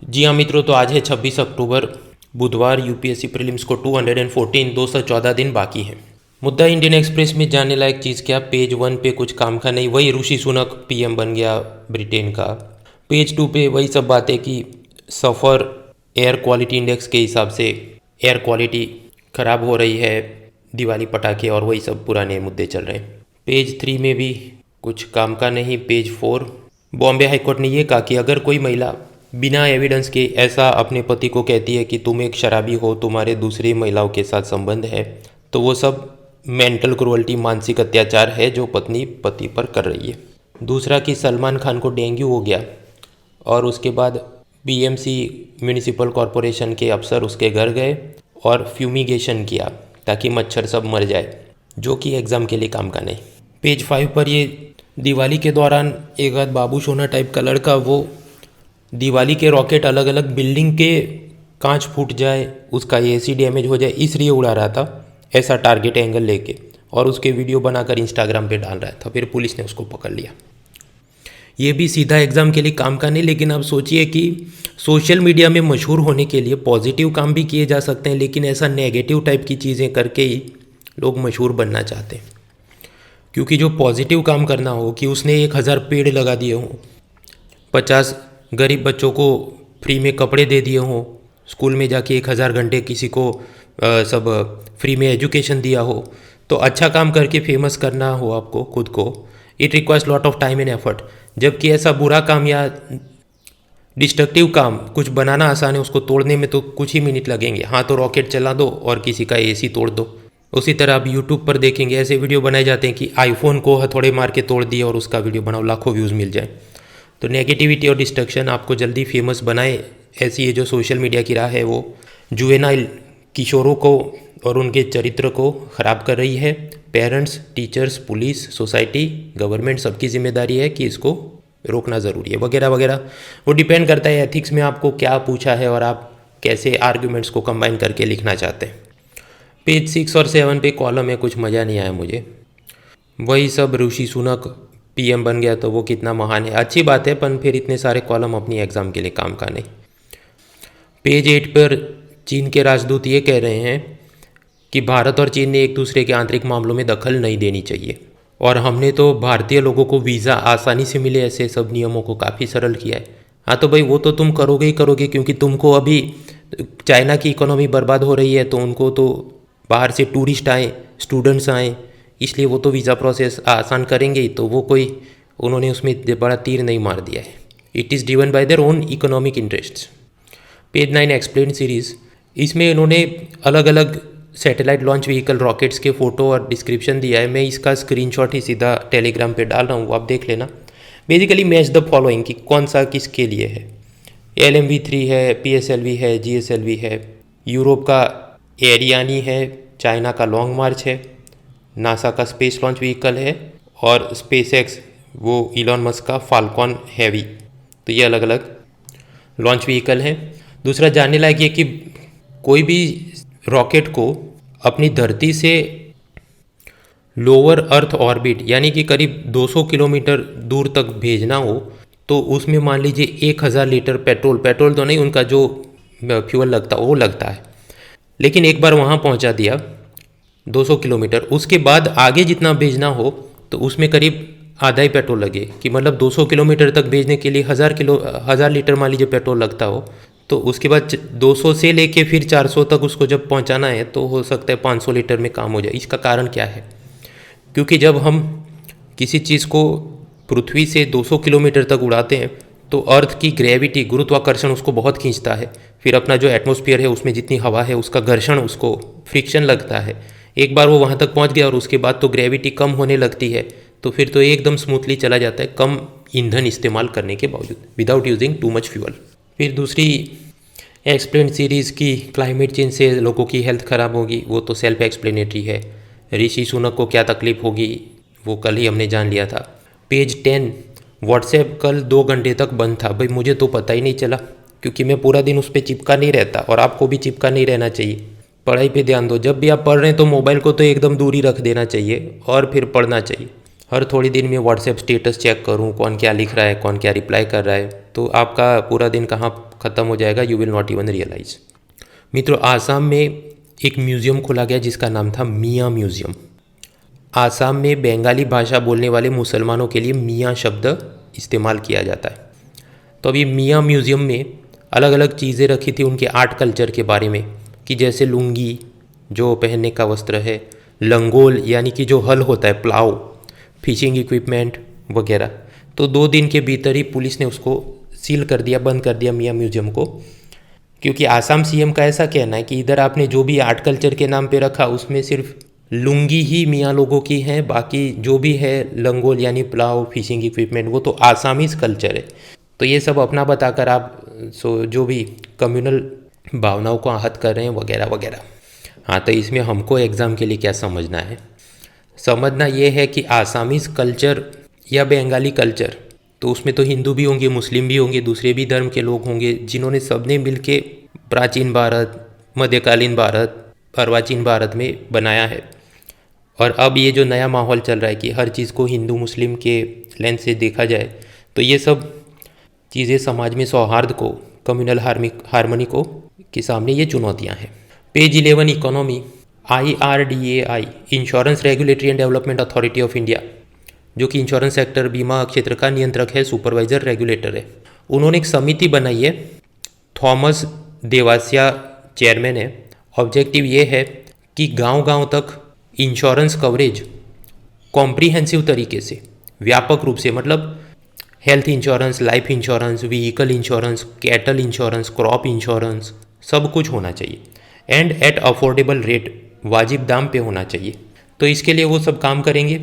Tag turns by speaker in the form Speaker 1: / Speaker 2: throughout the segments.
Speaker 1: जी हाँ मित्रों, तो आज है 26 अक्टूबर बुधवार। यूपीएससी प्रीलिम्स को 214 214 दिन बाकी है। मुद्दा इंडियन एक्सप्रेस में जानने लायक चीज़ क्या? पेज 1 पे कुछ काम का नहीं, वही ऋषि सुनक पीएम बन गया ब्रिटेन का। पेज 2 पे वही सब बातें कि सफ़र एयर क्वालिटी इंडेक्स के हिसाब से एयर क्वालिटी ख़राब हो रही है, दिवाली पटाखे और वही सब पुराने मुद्दे चल रहे हैं। पेज 3 में भी कुछ काम का नहीं। पेज 4 बॉम्बे हाईकोर्ट ने यह कहा कि अगर कोई महिला बिना एविडेंस के ऐसा अपने पति को कहती है कि तुम एक शराबी हो, तुम्हारे दूसरी महिलाओं के साथ संबंध है, तो वो सब मेंटल क्रूअल्टी, मानसिक अत्याचार है जो पत्नी पति पर कर रही है। दूसरा कि सलमान खान को डेंगू हो गया और उसके बाद बीएमसी म्यूनिसिपल कॉरपोरेशन के अफसर उसके घर गए और फ्यूमिगेशन किया ताकि मच्छर सब मर जाए, जो कि एग्ज़ाम के लिए काम का नहीं। पेज 5 पर ये दिवाली के दौरान एक आध बाबू सोना टाइप का लड़का वो दिवाली के रॉकेट अलग अलग बिल्डिंग के कांच फूट जाए, उसका एसी डैमेज हो जाए, इसलिए उड़ा रहा था ऐसा टारगेट एंगल लेके, और उसके वीडियो बनाकर इंस्टाग्राम पे डाल रहा था। फिर पुलिस ने उसको पकड़ लिया। ये भी सीधा एग्ज़ाम के लिए काम का नहीं, लेकिन अब सोचिए कि सोशल मीडिया में मशहूर होने के लिए पॉजिटिव काम भी किए जा सकते हैं, लेकिन ऐसा नेगेटिव टाइप की चीज़ें करके ही लोग मशहूर बनना चाहते हैं। क्योंकि जो पॉजिटिव काम करना हो कि उसने 1000 पेड़ लगा दिए हों, 50 गरीब बच्चों को फ्री में कपड़े दे दिए हों, स्कूल में जाके 1000 घंटे किसी को सब फ्री में एजुकेशन दिया हो, तो अच्छा काम करके फेमस करना हो आपको खुद को, it requires lot of time and effort. जबकि ऐसा बुरा काम या डिस्ट्रक्टिव काम कुछ बनाना आसान है, उसको तोड़ने में तो कुछ ही मिनट लगेंगे। हाँ, तो रॉकेट चला दो और किसी का एसी तोड़ दो। उसी तरह आप यूट्यूब पर देखेंगे ऐसे वीडियो बनाए जाते हैं कि आईफोन को हथौड़े मार के तोड़ दिए और उसका वीडियो बनाओ, लाखों व्यूज़ मिल जाए। तो नेगेटिविटी और डिस्ट्रक्शन आपको जल्दी फेमस बनाए, ऐसी ये जो सोशल मीडिया की राह है वो जुवेनाइल किशोरों को और उनके चरित्र को ख़राब कर रही है। Parents, teachers, police, society, government, सबकी जिम्मेदारी है कि इसको रोकना ज़रूरी है, वगैरह वगैरह। वो डिपेंड करता है एथिक्स में आपको क्या पूछा है और आप कैसे आर्ग्यूमेंट्स को कंबाइन करके लिखना चाहते हैं। पेज 6 और 7 पे कॉलम है, कुछ मज़ा नहीं आया मुझे। वही सब ऋषि सुनक पीएम बन गया तो वो कितना महान है, अच्छी बात है, पर फिर इतने सारे कॉलम अपनी एग्ज़ाम के लिए काम का नहीं। पेज 8 पर चीन के राजदूत ये कह रहे हैं कि भारत और चीन ने एक दूसरे के आंतरिक मामलों में दखल नहीं देनी चाहिए, और हमने तो भारतीय लोगों को वीज़ा आसानी से मिले ऐसे सब नियमों को काफ़ी सरल किया है। हाँ, तो भाई वो तो तुम करोगे ही करोगे, क्योंकि तुमको अभी चाइना की इकोनॉमी बर्बाद हो रही है, तो उनको तो बाहर से टूरिस्ट आए, स्टूडेंट्स आए, इसलिए वो तो वीज़ा प्रोसेस आसान करेंगे ही। तो वो कोई उन्होंने उसमें बड़ा तीर नहीं मार दिया है। It is driven by their own economic interests. Page 9 explain series, इसमें इन्होंने अलग अलग सैटेलाइट लॉन्च व्हीकल रॉकेट्स के फ़ोटो और डिस्क्रिप्शन दिया है। मैं इसका स्क्रीनशॉट ही सीधा टेलीग्राम पे डाल रहा हूँ, वो आप देख लेना। बेसिकली मैच द फॉलोइंग कि कौन सा किसके लिए है। LMV-3 है, PSLV है, GSLV है, यूरोप का एरियानी है, चाइना का लॉन्ग मार्च है, नासा का स्पेस लॉन्च व्हीकल है, और स्पेस एक्स वो इलॉन मस्क का फाल्कॉन हैवी। तो ये अलग अलग लॉन्च व्हीकल हैं। दूसरा जानने लायक ये कि कोई भी रॉकेट को अपनी धरती से लोअर अर्थ ऑर्बिट यानी कि करीब 200 किलोमीटर दूर तक भेजना हो, तो उसमें मान लीजिए 1000 लीटर पेट्रोल तो नहीं, उनका जो फ्यूल लगता है वो लगता है। लेकिन एक बार वहाँ पहुँचा दिया 200 किलोमीटर, उसके बाद आगे जितना भेजना हो तो उसमें करीब आधा ही पेट्रोल लगे, कि मतलब 200 किलोमीटर तक भेजने के लिए 1000 लीटर मान लीजिए पेट्रोल लगता हो, तो उसके बाद 200 से लेके फिर 400 तक उसको जब पहुंचाना है तो हो सकता है 500 लीटर में काम हो जाए। इसका कारण क्या है? क्योंकि जब हम किसी चीज़ को पृथ्वी से 200 किलोमीटर तक उड़ाते हैं तो अर्थ की ग्रेविटी, गुरुत्वाकर्षण उसको बहुत खींचता है। फिर अपना जो एटमॉस्फेयर है उसमें जितनी हवा है उसका घर्षण, उसको फ्रिक्शन लगता है। एक बार वो वहाँ तक पहुँच गया और उसके बाद तो ग्रेविटी कम होने लगती है, तो फिर तो एकदम स्मूथली चला जाता है, कम ईंधन इस्तेमाल करने के बावजूद, without using too much fuel. फिर दूसरी एक्सप्लेन सीरीज़ की क्लाइमेट चेंज से लोगों की हेल्थ ख़राब होगी, वो तो सेल्फ एक्सप्लेनेटरी है। ऋषि सुनक को क्या तकलीफ होगी वो कल ही हमने जान लिया था। पेज 10 व्हाट्सएप कल 2 घंटे तक बंद था। भाई मुझे तो पता ही नहीं चला, क्योंकि मैं पूरा दिन उस पर चिपका नहीं रहता, और आपको भी चिपका नहीं रहना चाहिए। पढ़ाई पे ध्यान दो। जब भी आप पढ़ रहे हैं तो मोबाइल को तो एकदम दूरी रख देना चाहिए और फिर पढ़ना चाहिए। हर थोड़ी देर में व्हाट्सएप स्टेटस चेक करूं कौन क्या लिख रहा है, कौन क्या रिप्लाई कर रहा है, तो आपका पूरा दिन कहाँ ख़त्म हो जाएगा, you will not even realize. मित्रों, आसाम में एक म्यूज़ियम खोला गया जिसका नाम था मियाँ म्यूज़ियम। आसाम में बंगाली भाषा बोलने वाले मुसलमानों के लिए मियाँ शब्द इस्तेमाल किया जाता है। तो अभी मियाँ म्यूज़ियम में अलग अलग चीज़ें रखी थी उनके आर्ट कल्चर के बारे में, कि जैसे लुंगी जो पहनने का वस्त्र है, लंगोल यानी कि जो हल होता है, प्लाव, फिशिंग इक्विपमेंट वगैरह। तो 2 दिन के भीतर ही पुलिस ने उसको सील कर दिया, बंद कर दिया मियाँ म्यूज़ियम को, क्योंकि आसाम सीएम का ऐसा कहना है कि इधर आपने जो भी आर्ट कल्चर के नाम पे रखा उसमें सिर्फ लुंगी ही मियाँ लोगों की है, बाकी जो भी है लंगोल यानी प्लाव, फिशिंग इक्विपमेंट, वो तो आसामीज कल्चर है। तो ये सब अपना बताकर आप जो भी कम्युनल भावनाओं को आहत कर रहे हैं वगैरह वगैरह। हाँ, तो इसमें हमको एग्ज़ाम के लिए क्या समझना है? समझना ये है कि आसामीज कल्चर या बंगाली कल्चर, तो उसमें तो हिंदू भी होंगे, मुस्लिम भी होंगे, दूसरे भी धर्म के लोग होंगे, जिन्होंने सबने मिलके प्राचीन भारत, मध्यकालीन भारत, अर्वाचीन भारत में बनाया है। और अब ये जो नया माहौल चल रहा है कि हर चीज़ को हिंदू मुस्लिम के लेंस से देखा जाए, तो ये सब चीज़ें समाज में सौहार्द को, कम्युनल हार्मनी को के सामने ये चुनौतियाँ हैं। Page 11 economy, IRDAI, insurance regulatory and development authority of India, जो कि इंश्योरेंस सेक्टर बीमा क्षेत्र का नियंत्रक है, सुपरवाइजर, रेगुलेटर है। उन्होंने एक समिति बनाई है, थॉमस देवासिया चेयरमैन है। ऑब्जेक्टिव ये है कि गांव-गांव तक इंश्योरेंस कवरेज कॉम्प्रिहेंसिव तरीके से, व्यापक रूप से, मतलब health insurance, life insurance, vehicle insurance, cattle insurance, crop insurance, सब कुछ होना चाहिए एंड एट अफोर्डेबल रेट, वाजिब दाम पे होना चाहिए। तो इसके लिए वो सब काम करेंगे।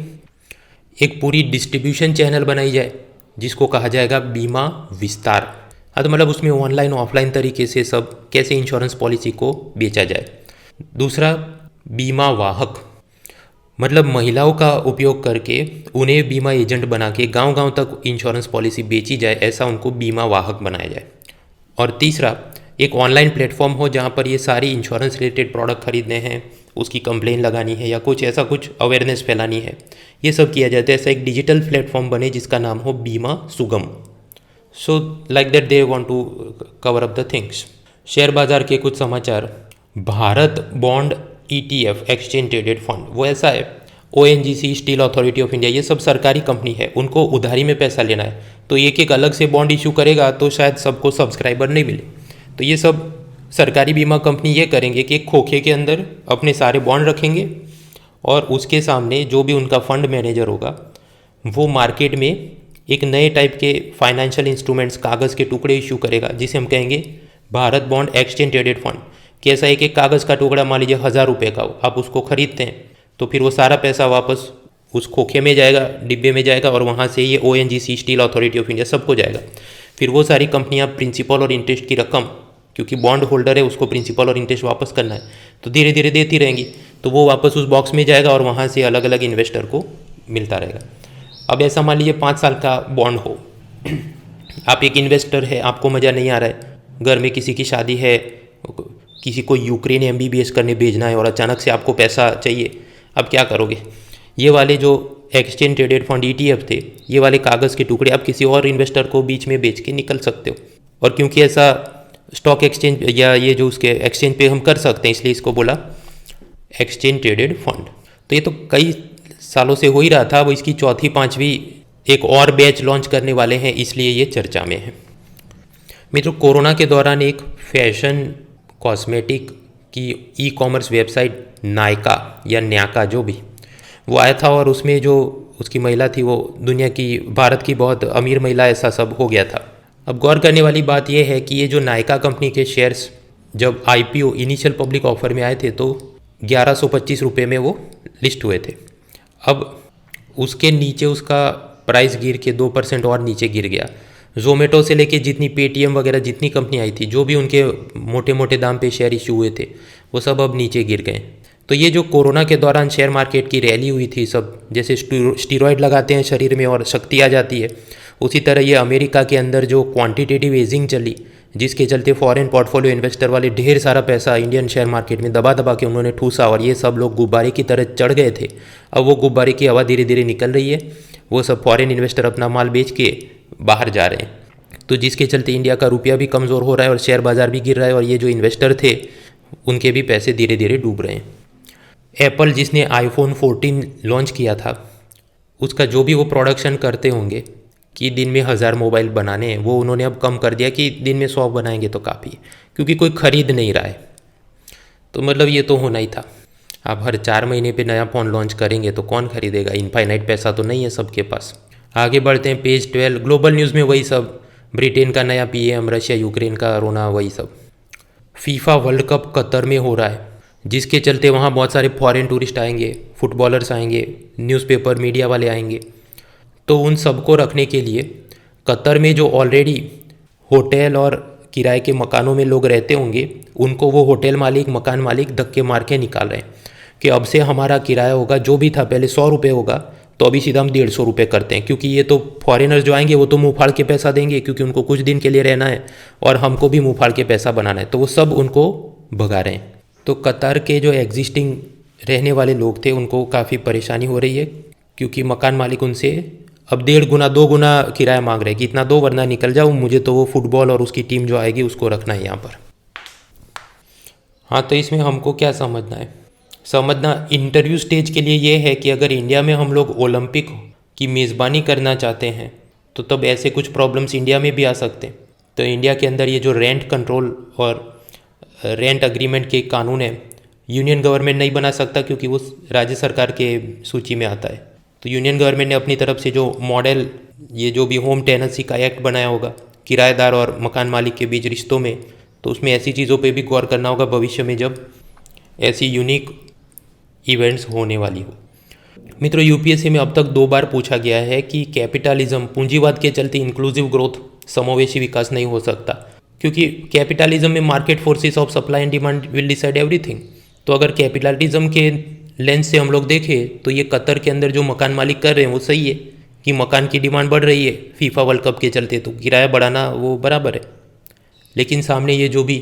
Speaker 1: एक पूरी डिस्ट्रीब्यूशन चैनल बनाई जाए जिसको कहा जाएगा बीमा विस्तार। हाँ, तो मतलब उसमें ऑनलाइन ऑफलाइन तरीके से सब कैसे इंश्योरेंस पॉलिसी को बेचा जाए। दूसरा, बीमा वाहक, मतलब महिलाओं का उपयोग करके उन्हें बीमा एजेंट बना के गांव-गांव तक इंश्योरेंस पॉलिसी बेची जाए, ऐसा उनको बीमा वाहक बनाया जाए। और तीसरा, एक ऑनलाइन प्लेटफॉर्म हो जहां पर ये सारी इंश्योरेंस रिलेटेड प्रोडक्ट खरीदने हैं, उसकी कंप्लेन लगानी है या कुछ ऐसा कुछ अवेयरनेस फैलानी है, ये सब किया जाता है। ऐसा एक डिजिटल प्लेटफॉर्म बने जिसका नाम हो Bima Sugam. So like that they want to cover up the things. Share बाजार के कुछ समाचार। Bharat bond ETF, exchange traded fund, वो ऐसा है, ONGC, Steel Authority of India, ये सब सरकारी कंपनी है, उनको उधारी में पैसा लेना है, तो एक एक अलग से बॉन्ड इशू करेगा तो शायद सबको सब्सक्राइबर नहीं मिले। तो ये सब सरकारी बीमा कंपनी ये करेंगे कि एक खोखे के अंदर अपने सारे बॉन्ड रखेंगे और उसके सामने जो भी उनका फंड मैनेजर होगा वो मार्केट में एक नए टाइप के फाइनेंशियल इंस्ट्रूमेंट्स, कागज़ के टुकड़े इशू करेगा, जिसे हम कहेंगे Bharat bond exchange traded fund. कैसा एक एक कागज़ का टुकड़ा, मान लीजिए 1000 रुपये का हो, आप उसको खरीदते हैं तो फिर वो सारा पैसा वापस उस खोखे में जाएगा, डिब्बे में जाएगा, और वहाँ से ये ONGC, Steel Authority of India, सबको जाएगा। फिर वो सारी कंपनियाँ प्रिंसिपल और इंटरेस्ट की रकम, क्योंकि बॉन्ड होल्डर है उसको प्रिंसिपल और इंटरेस्ट वापस करना है, तो धीरे धीरे देती रहेंगी, तो वो वापस उस बॉक्स में जाएगा और वहाँ से अलग अलग इन्वेस्टर को मिलता रहेगा। अब ऐसा मान लीजिए 5 साल का बॉन्ड हो, आप एक इन्वेस्टर है, आपको मज़ा नहीं आ रहा है, घर में किसी की शादी है, किसी को यूक्रेन MBBS करने भेजना है और अचानक से आपको पैसा चाहिए, अब क्या करोगे? ये वाले जो एक्सचेंज ट्रेडेड फंड ETF थे, ये वाले कागज़ के टुकड़े आप किसी और इन्वेस्टर को बीच में बेच के निकल सकते हो। और क्योंकि ऐसा स्टॉक एक्सचेंज या ये जो उसके एक्सचेंज पे हम कर सकते हैं, इसलिए इसको बोला एक्सचेंज ट्रेडेड फंड। तो ये तो कई सालों से हो ही रहा था, वो इसकी 4वीं 5वीं एक और बैच लॉन्च करने वाले हैं, इसलिए ये चर्चा में है। मित्रों, कोरोना के दौरान एक फैशन कॉस्मेटिक की ई-कॉमर्स वेबसाइट नायका या न्याका जो भी, वो आया था और उसमें जो उसकी महिला थी वो दुनिया की, भारत की बहुत अमीर महिला, ऐसा सब हो गया था। अब गौर करने वाली बात यह है कि ये जो नायका कंपनी के शेयर्स जब IPO, इनिशियल पब्लिक ऑफर में आए थे, तो 1125 रुपये में वो लिस्ट हुए थे। अब उसके नीचे उसका प्राइस गिर के 2% और नीचे गिर गया। ज़ोमैटो से लेके जितनी पेटीएम वगैरह जितनी कंपनी आई थी, जो भी उनके मोटे मोटे दाम पे शेयर इशू हुए थे, वो सब अब नीचे गिर गए। तो ये जो कोरोना के दौरान शेयर मार्केट की रैली हुई थी, सब जैसे स्टीरॉयड लगाते हैं शरीर में और शक्ति आ जाती है, उसी तरह ये अमेरिका के अंदर जो क्वांटिटेटिव एजिंग चली, जिसके चलते फॉरेन पोर्टफोलियो इन्वेस्टर वाले ढेर सारा पैसा इंडियन शेयर मार्केट में दबा दबा के उन्होंने ठूसा और ये सब लोग गुब्बारे की तरह चढ़ गए थे। अब वो गुब्बारे की हवा धीरे धीरे निकल रही है, वो सब फॉरेन इन्वेस्टर अपना माल बेच के बाहर जा रहे हैं। तो जिसके चलते इंडिया का रुपया भी कमज़ोर हो रहा है और शेयर बाज़ार भी गिर रहा है और ये जो इन्वेस्टर थे उनके भी पैसे धीरे धीरे डूब रहे हैं। एप्पल जिसने आईफोन 14 लॉन्च किया था, उसका जो भी वो प्रोडक्शन करते होंगे कि दिन में 1000 मोबाइल बनाने हैं, वो उन्होंने अब कम कर दिया कि दिन में 100 बनाएंगे तो काफ़ी है, क्योंकि कोई ख़रीद नहीं रहा है। तो मतलब ये तो होना ही था। आप हर 4 महीने पे नया फ़ोन लॉन्च करेंगे तो कौन खरीदेगा, इनफाइनाइट पैसा तो नहीं है सबके पास। आगे बढ़ते हैं, पेज 12 ग्लोबल न्यूज़ में वही सब, ब्रिटेन का नया पीएम, रशिया यूक्रेन का रोना, वही सब। फीफा वर्ल्ड कप कतर में हो रहा है, जिसके चलते वहाँ बहुत सारे फॉरेन टूरिस्ट आएंगे, फुटबॉलर्स आएंगे, न्यूज़पेपर मीडिया वाले आएंगे। तो उन सबको रखने के लिए कतर में जो ऑलरेडी होटल और किराए के मकानों में लोग रहते होंगे, उनको वो होटल मालिक, मकान मालिक धक्के मार के निकाल रहे हैं कि अब से हमारा किराया होगा, जो भी था पहले 100 रुपये होगा, तो अभी सीधा हम 150 रुपये करते हैं, क्योंकि ये तो फॉरेनर्स जो आएंगे वो तो मुँह फाड़ के पैसा देंगे, क्योंकि उनको कुछ दिन के लिए रहना है और हमको भी मुँह फाड़ के पैसा बनाना है, तो वो सब उनको भगा रहे हैं। तो कतर के जो एग्जिस्टिंग रहने वाले लोग थे उनको काफ़ी परेशानी हो रही है, क्योंकि मकान मालिक उनसे अब 1.5 गुना 2 गुना किराया मांग रहे हैं कि इतना दो वरना निकल जाओ, मुझे तो वो फुटबॉल और उसकी टीम जो आएगी उसको रखना है यहाँ पर। हाँ, तो इसमें हमको क्या समझना है? समझना इंटरव्यू स्टेज के लिए ये है कि अगर इंडिया में हम लोग ओलंपिक की मेज़बानी करना चाहते हैं तो तब ऐसे कुछ प्रॉब्लम्स इंडिया में भी आ सकते हैं। तो इंडिया के अंदर ये जो रेंट कंट्रोल और रेंट अग्रीमेंट के कानून है, यूनियन गवर्नमेंट नहीं बना सकता क्योंकि वो राज्य सरकार के सूची में आता है। तो यूनियन गवर्नमेंट ने अपनी तरफ से जो मॉडल, ये जो भी होम टेनेंसी का एक्ट बनाया होगा किराएदार और मकान मालिक के बीच रिश्तों में, तो उसमें ऐसी चीज़ों पे भी गौर करना होगा भविष्य में जब ऐसी यूनिक इवेंट्स होने वाली हो। मित्रों, यूपीएससी में अब तक 2 बार पूछा गया है कि कैपिटलिज्म, पूंजीवाद के चलते इंक्लूसिव ग्रोथ, समावेशी विकास नहीं हो सकता, क्योंकि कैपिटलिज्म में market forces of supply and demand will decide everything. तो अगर कैपिटलिज्म के लेंस से हम लोग देखें तो ये कतर के अंदर जो मकान मालिक कर रहे हैं वो सही है कि मकान की डिमांड बढ़ रही है फीफा वर्ल्ड कप के चलते, तो किराया बढ़ाना वो बराबर है। लेकिन सामने ये जो भी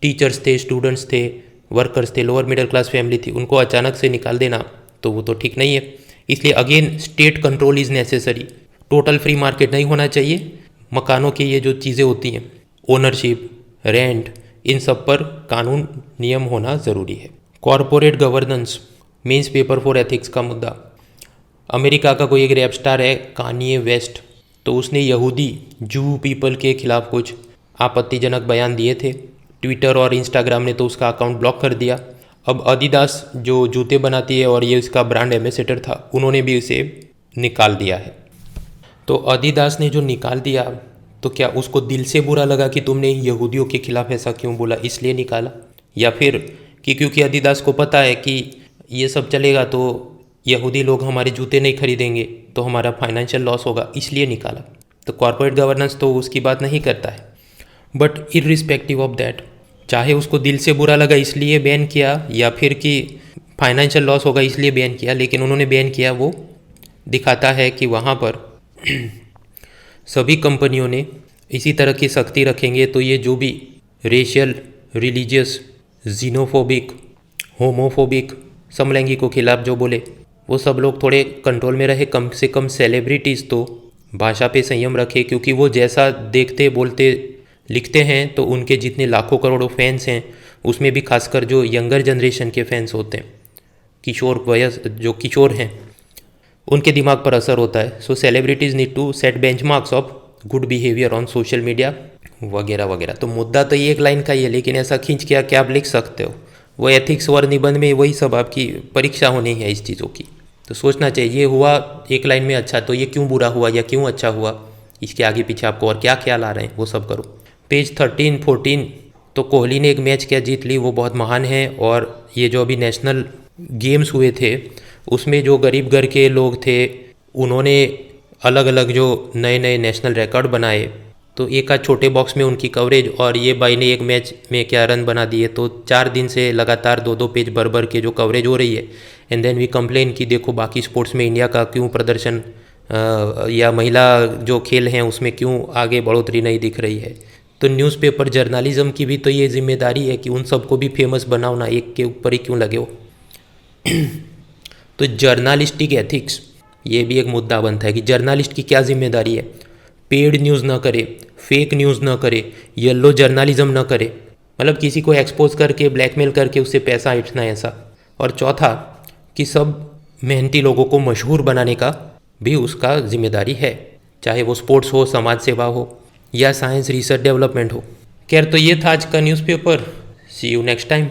Speaker 1: टीचर्स थे, स्टूडेंट्स थे, वर्कर्स थे, लोअर मिडिल क्लास फैमिली थी, उनको अचानक से निकाल देना तो वो तो ठीक नहीं है। इसलिए again state control is necessary. Total free market नहीं होना चाहिए। मकानों की ये जो चीज़ें होती हैं, ओनरशिप, रेंट, इन सब पर कानून नियम होना ज़रूरी है। Corporate governance, mains paper for ethics का मुद्दा। अमेरिका का कोई एक रैप स्टार है कान्ये वेस्ट, तो उसने यहूदी जू पीपल के खिलाफ कुछ आपत्तिजनक बयान दिए थे। ट्विटर और इंस्टाग्राम ने तो उसका अकाउंट ब्लॉक कर दिया। अब अडिडास जो जूते बनाती है और ये इसका ब्रांड एम्बेसडर था, उन्होंने भी इसे निकाल दिया है। तो अडिडास ने जो निकाल दिया, तो क्या उसको दिल से बुरा लगा कि तुमने यहूदियों के खिलाफ ऐसा क्यों बोला इसलिए निकाला, या फिर कि क्योंकि अडिडास को पता है कि ये सब चलेगा तो यहूदी लोग हमारे जूते नहीं खरीदेंगे तो हमारा फाइनेंशियल लॉस होगा इसलिए निकाला? तो कॉर्पोरेट गवर्नेंस तो उसकी बात नहीं करता है। बट इररिस्पेक्टिव ऑफ दैट, चाहे उसको दिल से बुरा लगा इसलिए बैन किया या फिर कि फाइनेंशियल लॉस होगा इसलिए बैन किया, लेकिन उन्होंने बैन किया, वो दिखाता है कि वहाँ पर सभी कंपनियों ने इसी तरह की सख्ती रखेंगे तो ये जो भी रेशियल, रिलीजियस, जीनोफोबिक, होमोफोबिक, समलैंगिकों के खिलाफ जो बोले वो सब लोग थोड़े कंट्रोल में रहे। कम से कम सेलिब्रिटीज़ तो भाषा पे संयम रखे, क्योंकि वो जैसा देखते, बोलते, लिखते हैं तो उनके जितने लाखों करोड़ों फैंस हैं उसमें भी खासकर जो यंगर जनरेशन के फैंस होते हैं, किशोर वयस जो किशोर हैं, उनके दिमाग पर असर होता है। So celebrities need to set benchmarks of good behaviour on social media वगैरह वगैरह। तो मुद्दा तो ये एक लाइन का ही है, लेकिन ऐसा खींच के क्या आप लिख सकते हो? वो एथिक्स और निबंध में वही सब आपकी परीक्षा होनी है इस चीज़ों की। तो सोचना चाहिए, ये हुआ एक लाइन में अच्छा, तो ये क्यों बुरा हुआ या क्यों अच्छा हुआ, इसके आगे पीछे आपको और क्या ख्याल आ रहे हैं वो सब करो। पेज 13, 14, तो कोहली ने एक मैच क्या जीत ली, वो बहुत महान है। और ये जो अभी नेशनल गेम्स हुए थे उसमें जो गरीब घर के लोग थे उन्होंने अलग अलग जो नए नए नेशनल रिकॉर्ड बनाए, तो एक आध छोटे बॉक्स में उनकी कवरेज, और ये भाई ने एक मैच में क्या रन बना दिए। तो 4 दिन से लगातार 2-2 पेज भर के जो कवरेज हो रही है, एंड देन वी कंप्लेन कि देखो बाकी स्पोर्ट्स में इंडिया का क्यों प्रदर्शन या महिला जो खेल हैं उसमें क्यों आगे बढ़ोतरी नहीं दिख रही है। तो न्यूज़पेपर जर्नलिज्म की भी तो ये जिम्मेदारी है कि उन सबको भी फेमस बनाओ ना, एक के ऊपर ही क्यों लगे हो। तो जर्नलिस्टिक एथिक्स ये भी एक मुद्दा बनता है कि जर्नलिस्ट की क्या जिम्मेदारी है। पेड न्यूज़ ना करे, फेक न्यूज़ ना करे, येलो जर्नलिज्म ना करे, मतलब किसी को एक्सपोज करके ब्लैकमेल करके उससे पैसा ऐंठना ऐसा। और चौथा कि सब मेहनती लोगों को मशहूर बनाने का भी उसका जिम्मेदारी है, चाहे वो स्पोर्ट्स हो, समाज सेवा हो या साइंस रिसर्च डेवलपमेंट हो। खैर, तो ये था आज का newspaper. See you next time.